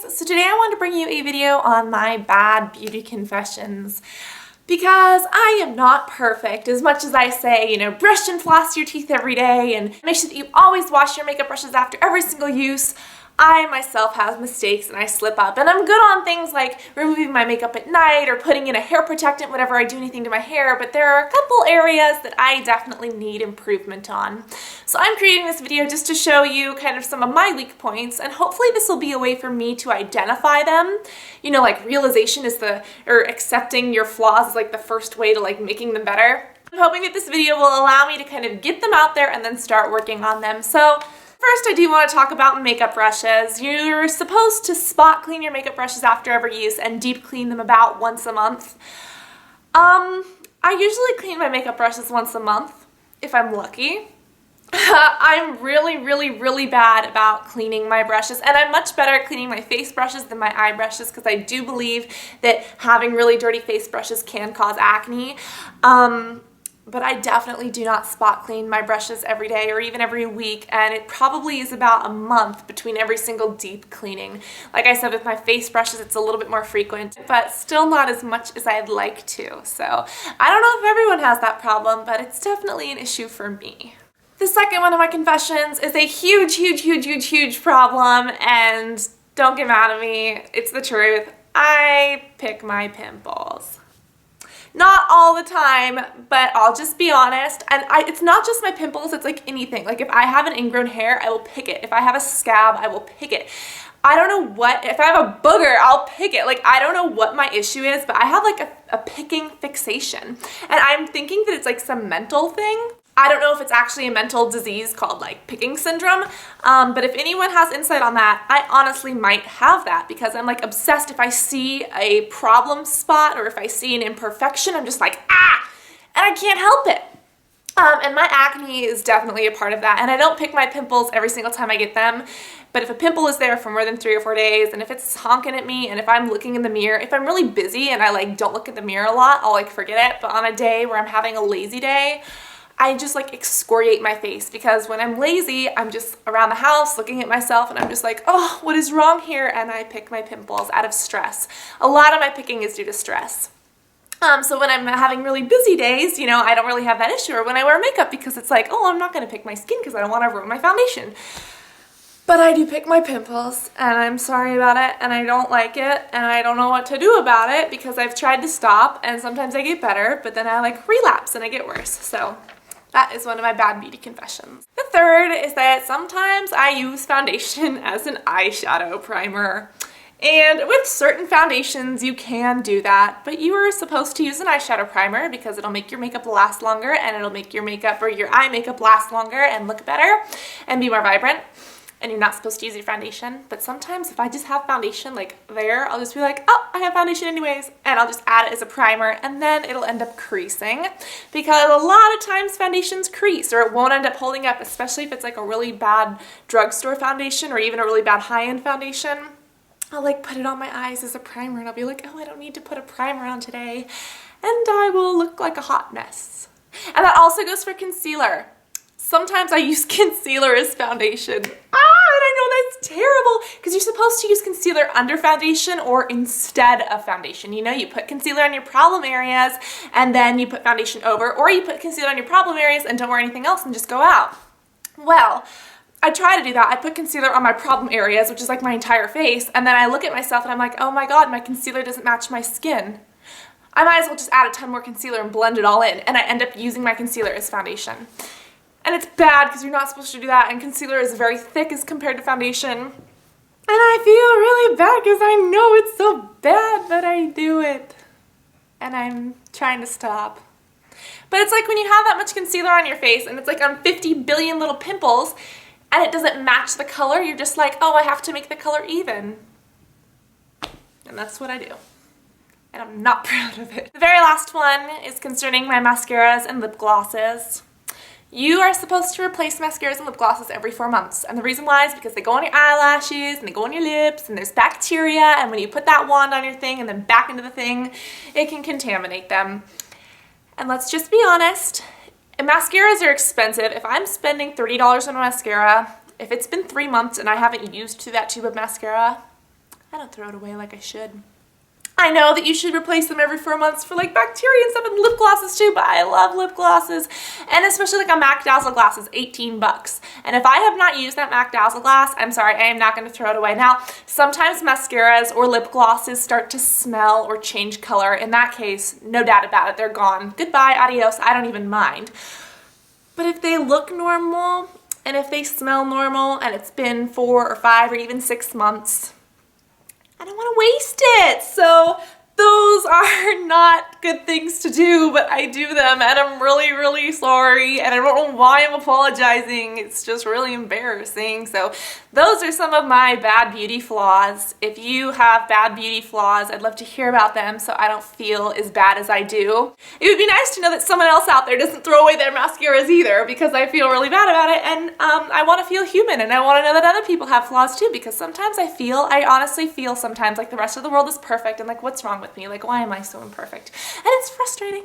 guys! So today I wanted to bring you a video on my bad beauty confessions because I am not perfect. As much as I say, you know, brush and floss your teeth every day and make sure that you always wash your makeup brushes after every single use, I myself have mistakes and I slip up. And I'm good on things like removing my makeup at night or putting in a hair protectant whenever I do anything to my hair, but there are a couple areas that I definitely need improvement on. So I'm creating this video just to show you kind of some of my weak points, and hopefully this will be a way for me to identify them. You know, like realization is or accepting your flaws is like the first way to like making them better. I'm hoping that this video will allow me to kind of get them out there and then start working on them. So first, I do want to talk about makeup brushes. You're supposed to spot clean your makeup brushes after every use and deep clean them about once a month. I usually clean my makeup brushes once a month, if I'm lucky. I'm really bad about cleaning my brushes, and I'm much better at cleaning my face brushes than my eye brushes because I do believe that having really dirty face brushes can cause acne. But I definitely do not spot clean my brushes every day or even every week, and it probably is about a month between every single deep cleaning. Like I said, with my face brushes, it's a little bit more frequent, but still not as much as I'd like to. So I don't know if everyone has that problem, but it's definitely an issue for me. The second one of my confessions is a huge problem, and don't get mad at me, it's the truth. I pick my pimples. Not all the time, but I'll just be honest. And it's not just my pimples, it's like anything. Like if I have an ingrown hair, I will pick it. If I have a scab, I will pick it. I don't know what, if I have a booger, I'll pick it. Like I don't know what my issue is, but I have like a picking fixation. And I'm thinking that it's like some mental thing. I don't know if it's actually a mental disease called like picking syndrome, but if anyone has insight on that, I honestly might have that because I'm like obsessed. If I see a problem spot or if I see an imperfection, I'm just like, ah, and I can't help it. And my acne is definitely a part of that, and I don't pick my pimples every single time I get them, but if a pimple is there for more than 3 or 4 days, and if it's honking at me, and if I'm looking in the mirror, if I'm really busy and I like don't look at the mirror a lot, I'll like forget it, but on a day where I'm having a lazy day, I just like excoriate my face because when I'm lazy, I'm just around the house looking at myself and I'm just like, oh, what is wrong here? And I pick my pimples out of stress. A lot of my picking is due to stress. So when I'm having really busy days, you know, I don't really have that issue, or when I wear makeup because it's like, oh, I'm not going to pick my skin because I don't want to ruin my foundation. But I do pick my pimples, and I'm sorry about it, and I don't like it, and I don't know what to do about it because I've tried to stop, and sometimes I get better, but then I like relapse and I get worse. So that is one of my bad beauty confessions. The third is that sometimes I use foundation as an eyeshadow primer. And with certain foundations, you can do that, but you are supposed to use an eyeshadow primer because it'll make your makeup last longer, and it'll make your makeup or your eye makeup last longer and look better and be more vibrant. And you're not supposed to use your foundation, but sometimes if I just have foundation like there, I'll just be like, oh, I have foundation anyways, and I'll just add it as a primer, and then it'll end up creasing because a lot of times foundations crease or it won't end up holding up, especially if it's like a really bad drugstore foundation or even a really bad high-end foundation. I'll like put it on my eyes as a primer and I'll be like, oh, I don't need to put a primer on today, and I will look like a hot mess. And that also goes for concealer. Sometimes I use concealer as foundation. And I know that's terrible because you're supposed to use concealer under foundation or instead of foundation. You know, you put concealer on your problem areas and then you put foundation over, or you put concealer on your problem areas and don't wear anything else and just go out. Well, I try to do that. I put concealer on my problem areas, which is like my entire face, and then I look at myself and I'm like, oh my god, my concealer doesn't match my skin. I might as well just add a ton more concealer and blend it all in, and I end up using my concealer as foundation. And it's bad because you're not supposed to do that, and concealer is very thick as compared to foundation. And I feel really bad because I know it's so bad, but I do it. And I'm trying to stop. But it's like when you have that much concealer on your face and it's like on 50 billion little pimples and it doesn't match the color, you're just like, oh, I have to make the color even. And that's what I do. And I'm not proud of it. The very last one is concerning my mascaras and lip glosses. You are supposed to replace mascaras and lip glosses every 4 months, and the reason why is because they go on your eyelashes and they go on your lips and there's bacteria, and when you put that wand on your thing and then back into the thing, it can contaminate them. And let's just be honest, mascaras are expensive. If I'm spending $30 on a mascara, if it's been 3 months and I haven't used that tube of mascara, I don't throw it away like I should. I know that you should replace them every 4 months for like bacteria and stuff, and lip glosses too, but I love lip glosses. And especially like a MAC Dazzle glass is 18 bucks. And if I have not used that MAC Dazzle glass, I'm sorry, I am not going to throw it away. Now, sometimes mascaras or lip glosses start to smell or change color. In that case, no doubt about it, they're gone. Goodbye, adios, I don't even mind. But if they look normal, and if they smell normal, and it's been 4 or 5 or even 6 months, I don't want to waste it. So those are not good things to do, but I do them, and I'm really, really sorry, and I don't know why I'm apologizing. It's just really embarrassing. So those are some of my bad beauty flaws. If you have bad beauty flaws, I'd love to hear about them so I don't feel as bad as I do. It would be nice to know that someone else out there doesn't throw away their mascaras either, because I feel really bad about it, and I want to feel human, and I want to know that other people have flaws too, because sometimes I honestly feel sometimes like the rest of the world is perfect, and like, what's wrong with me? Like, why am I so imperfect? And it's frustrating.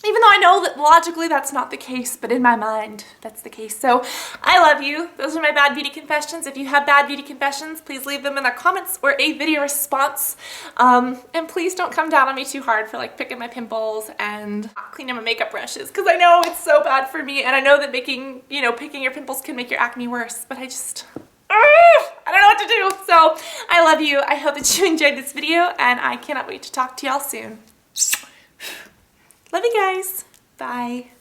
Even though I know that logically that's not the case, but in my mind, that's the case. So I love you. Those are my bad beauty confessions. If you have bad beauty confessions, please leave them in the comments or a video response. And please don't come down on me too hard for like picking my pimples and cleaning my makeup brushes, because I know it's so bad for me, and I know that picking your pimples can make your acne worse, but I don't know what to do. So I love you. I hope that you enjoyed this video, and I cannot wait to talk to y'all soon. Love you guys. Bye.